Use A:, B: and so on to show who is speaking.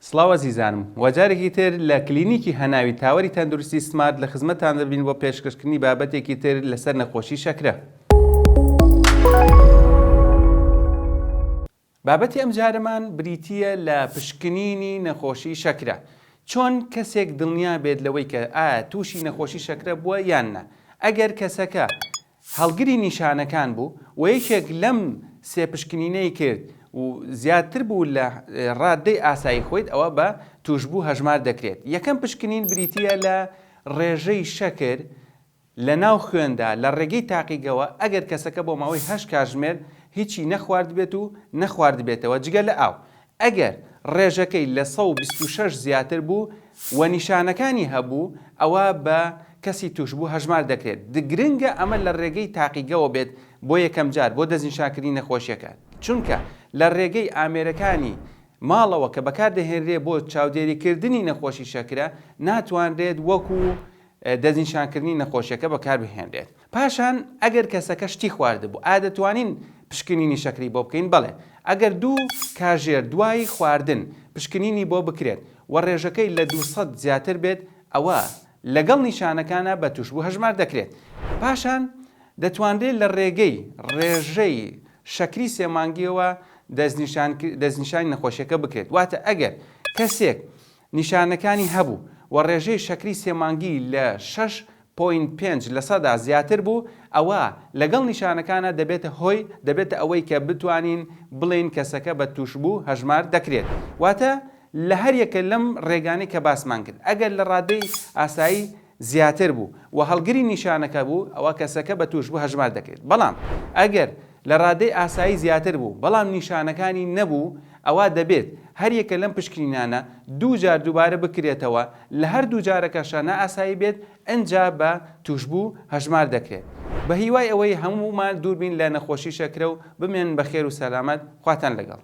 A: سڵاو عەزیزانم، وەجارێکی تر لە کلینیکی هەناوی تاوەری تەندروستی سمارت لە خزمەتتان دەبین بۆ پێشکەشکردنی بابەتێکی تر لەسەر نەخۆشی شەکرە. بابەتی ئەم جارەمان بریتیە لە پشکنینی نەخۆشی شەکرە. چۆن کەسێک دڵنیا بێت لەوەی کە ئایا تووشی نەخۆشی شەکرە بووە یان نە. ئەگەر کەسەکە هەڵگری نیشانەکان بوو و یەکێک لەم سێ پشکنینەی کرد و زیاتر بوو لە ڕادەی ئاسایی خۆیت ئەوە بە توشبوو هەژمار دەکرێت. یەکەم پشکنین بریتیە لە ڕێژەی شەکر لە ناو خوێندا لە ڕێگەی تاقیگەوە ئەگەر کەسەکە بۆ ماوەی 8 کاتژمێر هیچی نەخوارد بێت و نەخوارد بێتەوە جگە لە ئاو. ئەگەر ڕێژەکەی لە 126 زیاتر بوو و نیشانەکانی هەبوو ئەوە بە کەسی توشبوو هەژمار دەکرێت. گرنگە ئەمە لە ڕێگەی تاقیگەوە بێت بۆ یەکەم جار بۆ دەستنیشانکردنی نەخۆشیەکە. چونکە لە ڕێگەی ئامێرەکانی ماڵەوە کە بەکاردەهێنرێ بۆ چاودێریکردنی نەخۆشی شەکرە ناتوانرێت وەکو دەستنیشانکردنی نەخۆشیەکە بەکار بهێنرێت. پاشان ئەگەر کەسەکە شتی خواردبوو ئادەتوانین پشکنینی شەکری بۆ بکەین. بەڵێ ئەگەر 2 کاژێر دوای خواردن پشکنینی بۆ بکرێت و ڕێژەکەی لە 200 زیاتر بێت ئەوە لەگەڵ نیشانەکانە بە توشبوو هەژمار دەکرێت. پاشان دەتوانرێت لە ڕێژەی شەکری سێمانگیەوە دەستنیشانی نەخۆشیەکە بکرێت. واتە ئەگەر کەسێک نیشانەکانی هەبوو و ڕێژەی شەکری سێمانگی لە 6.5% زیاتر بوو ئەوە لەگەڵ نیشانەکانە دەبێتە ئەوەی کە بتوانین بڵێن کەسەکە بە توشبوو هەژمار دەکرێت. واتە لە هەر یەکە لەم ڕێگانەی کە باسمان کرد ئەگەر لە ڕادەی ئاسایی زیاتر بوو و هەڵگری نیشانەکە بوو ئەوە کەسەکە بە توشبوو هەژمار دەکرێت. بەڵام ئەگەر لە ڕادەی ئاسایی زیاتر بوو بەڵام نیشانەکانی نەبوو ئەوە دەبێت هەر یەکە لەم پشکنینانە 2 جار دووبارە بکرێتەوە لە هەر 2 جارەکەشە ئاسایی بێت ئەنجا بە توشبوو هەژمار دەکرێت. بە هیوای ئەوەی هەموومان دووربین لە نەخۆشی شەکرە و بمێن بە خێر و سەلامەت. خواتان لەگەڵ.